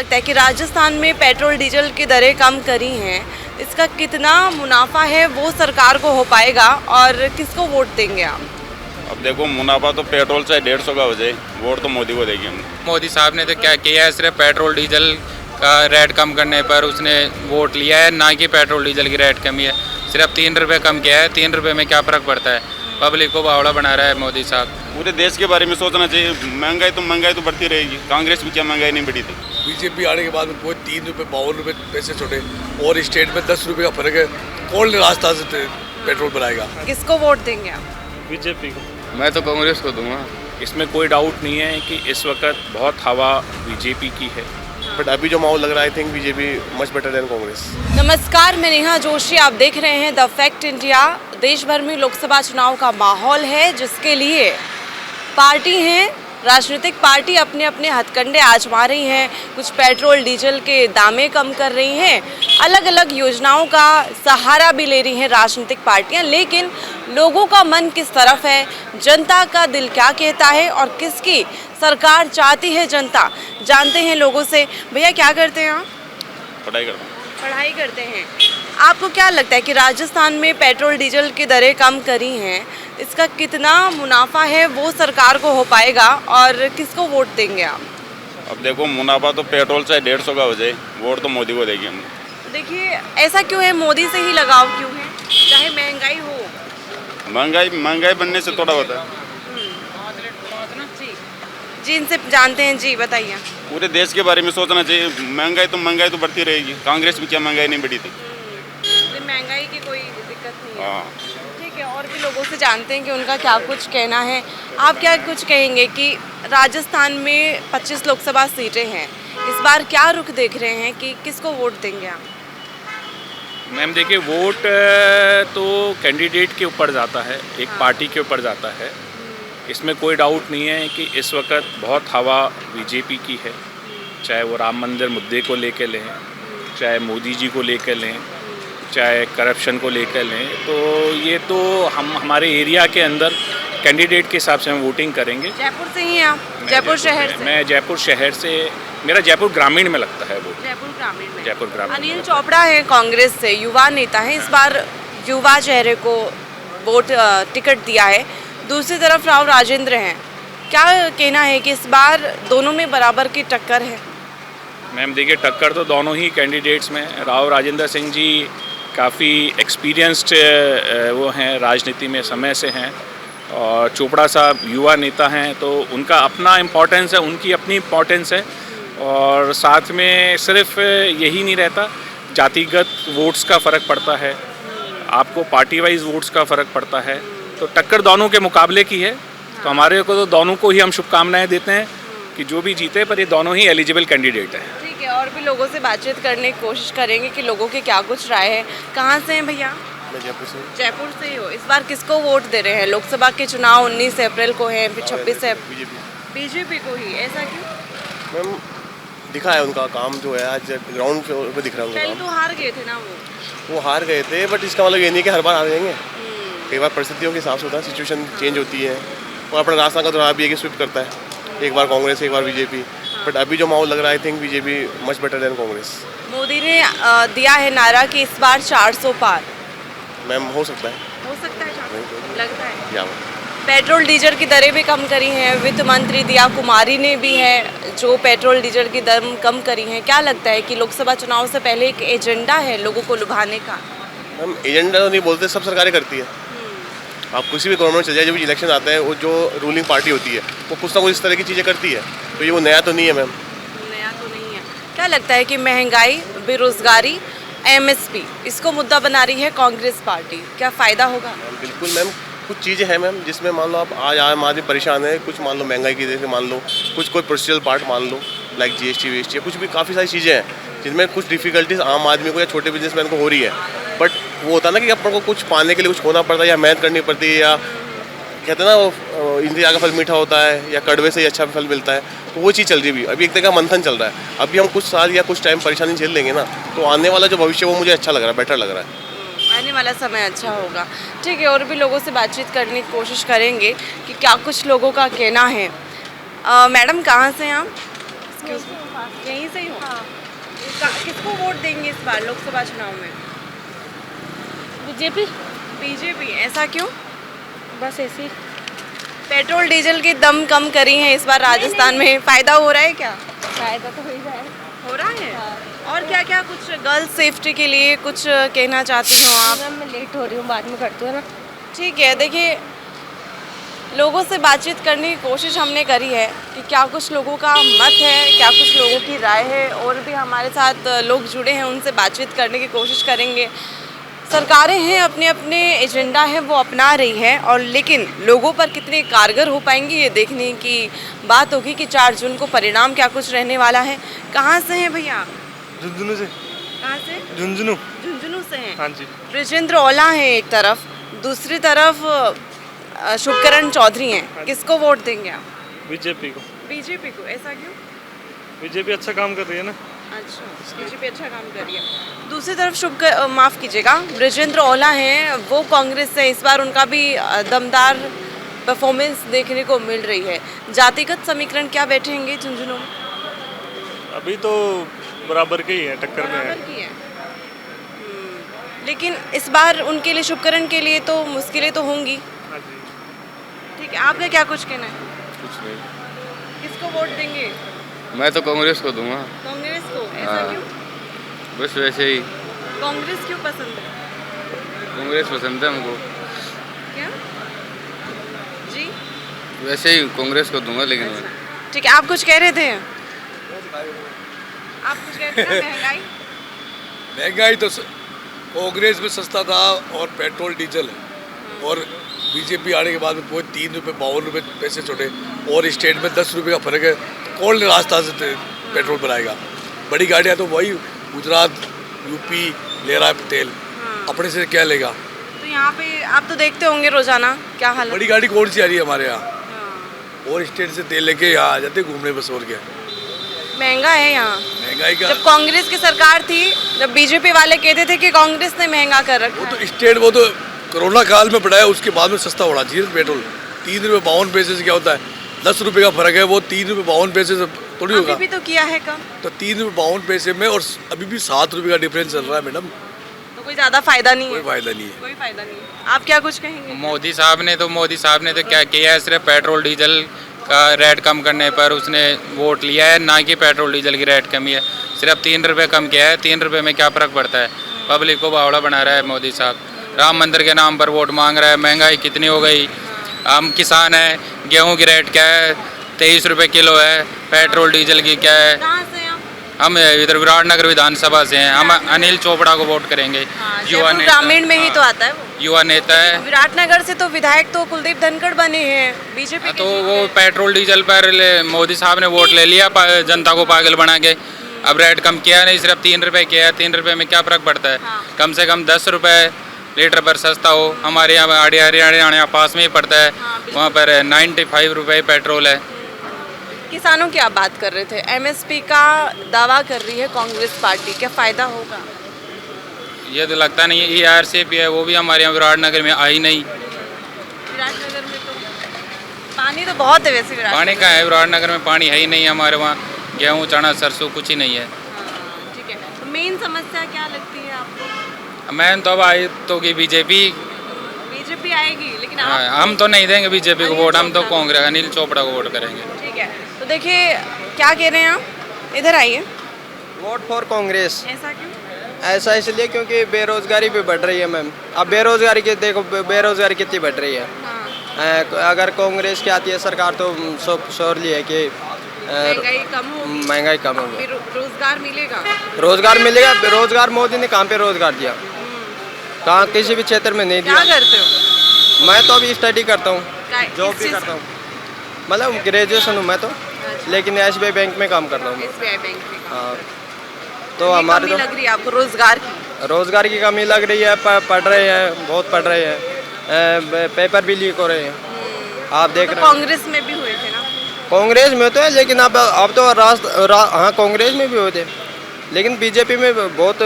लगता है कि राजस्थान में पेट्रोल डीजल की दरें कम करी हैं, इसका कितना मुनाफा है वो सरकार को हो पाएगा और किसको वोट देंगे आप? अब देखो, मुनाफा तो पेट्रोल से 150 का हो जाए, वोट तो मोदी को देगी हम। मोदी साहब ने तो क्या किया है, सिर्फ पेट्रोल डीजल का रेट कम करने पर उसने वोट लिया है, ना कि पेट्रोल डीजल की रेट कमी है। सिर्फ 3 रुपये कम किया है। 3 रुपये में क्या फ़र्क पड़ता है? पब्लिक को बावड़ा बना रहा है मोदी साहब। पूरे देश के बारे में सोचना चाहिए। महंगाई तो बढ़ती रहेगी। कांग्रेस में क्या महंगाई नहीं बढ़ी थी? बीजेपी आने के बाद में कोई 3 रुपये 52 रुपये पैसे छोड़े और स्टेट में 10 रुपये का फर्क है। कौन रास्ता से पेट्रोल बनाएगा? किसको वोट देंगे आप? बीजेपी को। मैं तो कांग्रेस को दूंगा। इसमें कोई डाउट नहीं है कि इस वक्त बहुत हवा बीजेपी की है। बट अभी जो माहौल लग रहा है, I think BJP much better than Congress. नमस्कार, मैं नेहा जोशी, आप देख रहे हैं द फैक्ट इंडिया। देश भर में लोकसभा चुनाव का माहौल है, जिसके लिए पार्टी हैं, राजनीतिक पार्टी अपने अपने हथकंडे आजमा रही हैं। कुछ पेट्रोल डीजल के दामें कम कर रही हैं, अलग अलग योजनाओं का सहारा भी ले रही हैं राजनीतिक पार्टियां। लेकिन लोगों का मन किस तरफ है, जनता का दिल क्या कहता है और किसकी सरकार चाहती है जनता, जानते हैं लोगों से। भैया क्या करते हैं आप? पढ़ाई करता हूँ। पढ़ाई करते हैं। आपको क्या लगता है कि राजस्थान में पेट्रोल डीजल की दरें कम करी हैं, इसका कितना मुनाफा है वो सरकार को हो पाएगा और किसको वोट देंगे आप? अब देखो, मुनाफा तो पेट्रोल से 150 का हो जाए, वोट तो मोदी को देगी हम। देखिए, ऐसा क्यों है, मोदी से ही लगाव क्यों है, चाहे महंगाई हो? महंगाई बनने से थोड़ा होता है। जी, इनसे जानते हैं। जी बताइए। पूरे देश के बारे में सोचना चाहिए। महंगाई तो बढ़ती रहेगी। कांग्रेस में क्या महंगाई नहीं बढ़ी थी? महंगाई की कोई दिक्कत नहीं है। हाँ। ठीक है, और भी लोगों से जानते हैं कि उनका क्या कुछ कहना है। आप क्या कुछ कहेंगे कि राजस्थान में 25 लोकसभा सीटें हैं, इस बार क्या रुख देख रहे हैं कि किसको वोट देंगे आप? मैम देखिए, वोट तो कैंडिडेट के ऊपर जाता है, एक पार्टी के ऊपर जाता है। इसमें कोई डाउट नहीं है कि इस वक्त बहुत हवा बीजेपी की है, चाहे वो राम मंदिर मुद्दे को लेकर लें, चाहे मोदी जी को लेकर लें, चाहे करप्शन को लेकर लें। तो ये तो हम हमारे एरिया के अंदर कैंडिडेट के हिसाब से हम वोटिंग करेंगे। जयपुर से ही हैं आप? जयपुर शहर से? मैं जयपुर शहर से, मेरा जयपुर ग्रामीण में लगता है वो। जयपुर ग्रामीण में। जयपुर ग्रामीण। अनिल चोपड़ा है, कांग्रेस से युवा नेता है, इस बार युवा चेहरे को वोट टिकट दिया है। दूसरी तरफ राव राजेंद्र हैं। क्या कहना है कि इस बार दोनों में बराबर की टक्कर है? मैम देखिए, टक्कर तो दोनों ही कैंडिडेट्स में। राव राजेंद्र सिंह जी काफ़ी एक्सपीरियंस्ड वो हैं, राजनीति में समय से हैं, और चोपड़ा साहब युवा नेता हैं, तो उनका अपना इम्पोर्टेंस है, उनकी अपनी इम्पोर्टेंस है। और साथ में सिर्फ यही नहीं रहता, जातिगत वोट्स का फ़र्क पड़ता है, आपको पार्टी वाइज वोट्स का फ़र्क पड़ता है। तो टक्कर दोनों के मुकाबले की है। तो हमारे को तो दोनों को ही हम शुभकामनाएं देते हैं कि जो भी जीते, पर ये दोनों ही एलिजिबल कैंडिडेट हैं। ठीक है, और भी लोगों से बातचीत करने की कोशिश करेंगे कि लोगों के क्या कुछ राय है। कहाँ से हैं भैया? मैं जयपुर से। जयपुर से ही हो। इस बार किसको वोट दे रहे हैं? लोकसभा के चुनाव 19 अप्रैल को हैं, फिर 26 है। बीजेपी को ही। ऐसा क्यों? मैम दिखा है उनका काम जो है, आज ग्राउंड पे दिख रहा है उनका पहले काम। तो हार गए थे ना वो हार गए थे, बट इसका मतलब ये नहीं कि हर बार हार जाएंगे। कई बार परिस्थितियों के हिसाब से होता है, सिचुएशन चेंज होती है, और अपना रास्ता का तो भी है कि स्विफ्ट करता है, एक बार कांग्रेस एक बार बीजेपी। बट अभी जो माहौल लग रहा है, I think BJP much better than Congress. Modi ने दिया है नारा कि इस बार 400 पार। मैम हो सकता है। हो सकता है 400? लगता है। या पेट्रोल डीजल की दरें भी कम करी हैं, वित्त मंत्री दिया कुमारी ने भी है जो पेट्रोल डीजल की दर कम करी हैं। क्या लगता है कि लोकसभा चुनाव से पहले एक एजेंडा है लोगों को लुभाने का? मैम एजेंडा तो नहीं बोलते, सब सरकारें करती है। आप किसी भी गवर्नमेंट चले जाए, जब भी इलेक्शन आता है, वो जो रूलिंग पार्टी होती है वो कुछ ना कुछ इस तरह की चीज़ें करती है। तो ये वो नया तो नहीं है मैम। नया तो नहीं है। क्या लगता है कि महंगाई, बेरोजगारी, एमएसपी, इसको मुद्दा बना रही है कांग्रेस पार्टी, क्या फ़ायदा होगा? बिल्कुल मैम, कुछ चीज़ें हैं मैम जिसमें मान लो आप आज आम आदमी परेशान है, कुछ मान लो महंगाई की वजह से मान लो, कुछ कोई प्रोसीजरल पार्ट मान लो, लाइक जीएसटी वीएसटी, कुछ भी काफ़ी सारी चीज़ें हैं जिनमें कुछ डिफिकल्टीज आम आदमी को या छोटे बिजनेसमैन को हो रही है। बट वो होता है ना कि अपन को कुछ पाने के लिए कुछ खोना पड़ता है, या मेहनत करनी पड़ती है, या कहते हैं ना वो इंतजार का फल मीठा होता है, या कड़वे से ही अच्छा फल मिलता है। तो वो चीज़ चल रही है अभी एक तरह का मंथन चल रहा है। अभी हम कुछ साल या कुछ टाइम परेशानी झेल लेंगे ना, तो आने वाला जो भविष्य वो मुझे अच्छा लग रहा है, बेटर लग रहा है। आने वाला समय अच्छा होगा। ठीक है, और भी लोगों से बातचीत करने की कोशिश करेंगे कि क्या कुछ लोगों का कहना है। मैडम कहाँ से हैं आप? आप यहीं से ही हो? किसको वोट देंगे इस बार लोकसभा चुनाव में? बीजेपी। बीजेपी। ऐसा क्यों? बस ऐसे ही। पेट्रोल डीजल की दम कम करी है इस बार राजस्थान में, फायदा हो रहा है क्या? फायदा तो हो ही रहा है। हो रहा है। और क्या क्या कुछ गर्ल्स सेफ्टी के लिए कुछ कहना चाहती हो आप? मैम मैं लेट हो रही हूँ, बाद में करती हूँ ना। ठीक है, देखिए लोगों से बातचीत करने की कोशिश हमने करी है कि क्या कुछ लोगों का मत है, क्या कुछ लोगों की राय है, और भी हमारे साथ लोग जुड़े हैं, उनसे बातचीत करने की कोशिश करेंगे। सरकारें हैं, अपने अपने एजेंडा है वो अपना रही है, और लेकिन लोगों पर कितने कारगर हो पाएंगी ये देखने की बात होगी कि 4 जून को परिणाम क्या कुछ रहने वाला है। कहाँ से हैं भैया आप? झुंझुनू से। कहाँ से? झुंझुनू। झुंझुनू से हैं। हाँ जी। ब्रिजेंद्र ओला हैं एक तरफ, दूसरी तरफ शुभकरण चौधरी हैं। किसको वोट देंगे आप? बीजेपी को। बीजेपी को। ऐसा क्यों? बीजेपी अच्छा काम कर रही है ना। अच्छा, बीजेपी अच्छा काम कर रही है। दूसरी तरफ माफ़ कीजिएगा, ब्रिजेंद्र ओला हैं, वो कांग्रेस से, इस बार उनका भी दमदार परफॉर्मेंस देखने को मिल रही है। जातिगत समीकरण क्या बैठेंगे झुंझुनू में? अभी तो बराबर के ही है, टक्कर में है। बराबर की है। लेकिन इस बार उनके लिए, शुभकरण के लिए तो मुश्किलें तो होंगी। हाँ जी। ठीक है, आपका क्या कुछ कहना है? कुछ नहीं, किसको वोट देंगे? मैं तो कांग्रेस को दूंगा। कांग्रेस को। ऐसा हाँ। क्यों? बस वैसे ही, कांग्रेस क्यों पसंद है? कांग्रेस पसंद है हमको। क्या जी? वैसे ही कांग्रेस को दूंगा, लेकिन ठीक है, आप कुछ कह रहे थे? आप कुछ कह रहे थे? महंगाई। महंगाई तो कांग्रेस में सस्ता था और पेट्रोल डीजल, और बीजेपी आने के बाद में वो 3 रुपये 52 रुपये पैसे छोड़े, और स्टेट में 10 रुपये का फर्क है। कौन रास्ता से पेट्रोल बनाएगा? बड़ी गाड़ियाँ तो वही गुजरात यूपी ले रहा है तेल, अपने से क्या लेगा? तो यहाँ पे आप तो देखते होंगे रोजाना, क्या हाल है? बड़ी गाड़ी कौन सी आ रही है हमारे यहाँ? और स्टेट से तेल लेके यहाँ आ जाते घूमने, बस और क्या। महंगा है यहाँ। महंगाई का जब कांग्रेस की सरकार थी, जब बीजेपी वाले कहते थे कि कांग्रेस ने महंगा कर रखा वो है। तो स्टेट, वो तो कोरोना काल में बढ़ाया, उसके बाद में सस्ता होना चाहिए पेट्रोल। 3 रुपये 52 पैसे से क्या होता है? 10 रुपये का फर्क है, वो 3 रुपये 52 पैसे से थोड़ी होगा। अभी भी तो किया है कम। तो 3 रुपये 52 पैसे में, और अभी भी 7 रुपये का डिफरेंस चल रहा है मैडम। तो कोई ज्यादा फायदा नहीं कोई है। फायदा नहीं है। कोई फायदा नहीं है। आप क्या कुछ कहेंगे? मोदी साहब ने तो क्या किया है, सिर्फ पेट्रोल डीजल का रेट कम करने पर उसने वोट लिया है, ना कि पेट्रोल डीजल की रेट कमी है। सिर्फ 3 रुपये कम किया है। 3 रुपये में क्या फ़र्क पड़ता है? पब्लिक को बावड़ा बना रहा है मोदी साहब। राम मंदिर के नाम पर वोट मांग रहा है। महंगाई कितनी हो गई। हम किसान हैं, गेहूं की रेट क्या है? 23 रुपये किलो है। पेट्रोल डीजल की क्या है? कहाँ से आप? हम इधर विराटनगर विधानसभा से हैं। हम अनिल चोपड़ा को वोट करेंगे। युवा जयपुर नेता, ग्रामीण में ही तो आता है वो। युवा नेता है। विराटनगर से तो विधायक तो कुलदीप धनखड़ बने हैं बीजेपी के। तो वो पेट्रोल डीजल पर मोदी साहब ने वोट ले लिया, जनता को पागल बना के। अब रेट कम किया नहीं, सिर्फ 3 रुपये किया है। 3 रुपये में क्या फ़र्क पड़ता है? कम से कम 10 रुपये लीटर पर सस्ता हो। हमारे यहाँ हरियाणा पास में ही पड़ता है, वहाँ पर 95 रुपये पेट्रोल है। किसानों की आप बात कर रहे थे, एमएसपी का दावा कर रही है कांग्रेस पार्टी, क्या फायदा होगा? ये तो लगता नहीं है। ERCP है, वो भी हमारे यहाँ विराटनगर में आई नहीं। विराटनगर में तो पानी तो बहुत है वैसे। पानी का है विराटनगर में? पानी है ही नहीं हमारे वहाँ। गेहूँ चना सरसों कुछ ही नहीं है। ठीक है, तो मेन समस्या क्या लगती है आपको? मैं तो अब आई तो कि बीजेपी आएगी, लेकिन हम तो नहीं देंगे बीजेपी को वोट। हम तो कांग्रेस अनिल चोपड़ा को वोट करेंगे। ठीक है, तो देखिए क्या कह रहे हैं आप, इधर आइए। Vote for Congress. ऐसा क्यों? ऐसा इसलिए क्योंकि बेरोजगारी भी बढ़ रही है मैम। अब बेरोजगारी की देखो, बेरोजगारी कितनी बढ़ रही है। अगर कांग्रेस की आती है सरकार तो श्योरली है कि महंगाई कम होगी। रोजगार मिलेगा। रोजगार मिलेगा। रोजगार मोदी ने कहाँ पे रोजगार दिया? कहाँ? किसी भी क्षेत्र में नहीं दिया। क्या करते हो? मैं तो अभी स्टडी करता हूँ, जॉब भी चीज़? करता हूँ। मतलब ग्रेजुएशन हूँ मैं तो, लेकिन SBI बैंक में काम करता हूँ। SBI बैंक में। हाँ, तो हमारे कमी तो लग रही है आपको रोजगार की कमी लग रही है। पढ़ रहे हैं, बहुत पढ़ रहे हैं। पेपर भी लीक हो रहे हैं, आप देख रहे हैं। कांग्रेस में भी हुए थे ना? कांग्रेस में तो है, लेकिन अब तो हाँ कांग्रेस में भी हुए थे, लेकिन बीजेपी में बहुत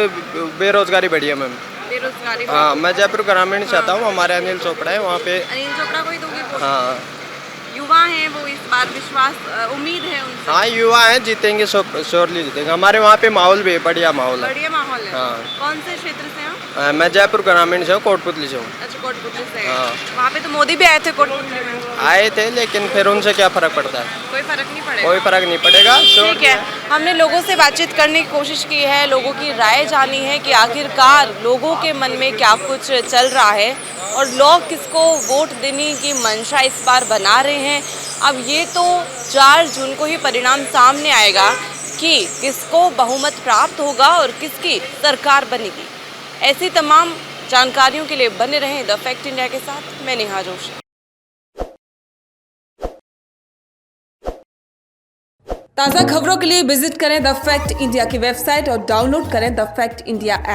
बेरोजगारी बढ़ी है मैम। बेरोजगारी। हाँ, मैं जयपुर ग्रामीण से आता हूँ। हमारे अनिल चोपड़ा है वहाँ पे। अनिल चोपड़ा को ही दोगे वोट? हाँ, युवा हैं वो इस बार विश्वास उम्मीद है उनसे। हाँ युवा हैं, जीतेंगे, श्योरली जीतेंगे। हमारे वहाँ पे माहौल भी है, बढ़िया माहौल है। बढ़िया माहौल है। हाँ। कौन से क्षेत्र से हैं? मैं जयपुर ग्रामीण से हूँ, कोटपुतली से हूँ। अच्छा, कोटपुतली से। हाँ। वहाँ पे तो मोदी भी आए थे कोटपुतली में। आए थे, लेकिन फिर उनसे क्या फ़र्क पड़ता है? कोई फर्क नहीं पड़ेगा। कोई फ़र्क नहीं पड़ेगा। ठीक है, हमने लोगों से बातचीत करने की कोशिश की है, लोगों की राय जानी है कि आखिरकार लोगों के मन में क्या कुछ चल रहा है और लोग किसको वोट देने की मंशा इस बार बना रहे हैं। अब ये तो 4 जून को ही परिणाम सामने आएगा कि किसको बहुमत प्राप्त होगा और किसकी सरकार बनेगी। ऐसी तमाम जानकारियों के लिए बने रहें द फैक्ट इंडिया के साथ। मैं नेहा जोशी। ताज़ा खबरों के लिए विजिट करें द फैक्ट इंडिया की वेबसाइट और डाउनलोड करें द फैक्ट इंडिया ऐप।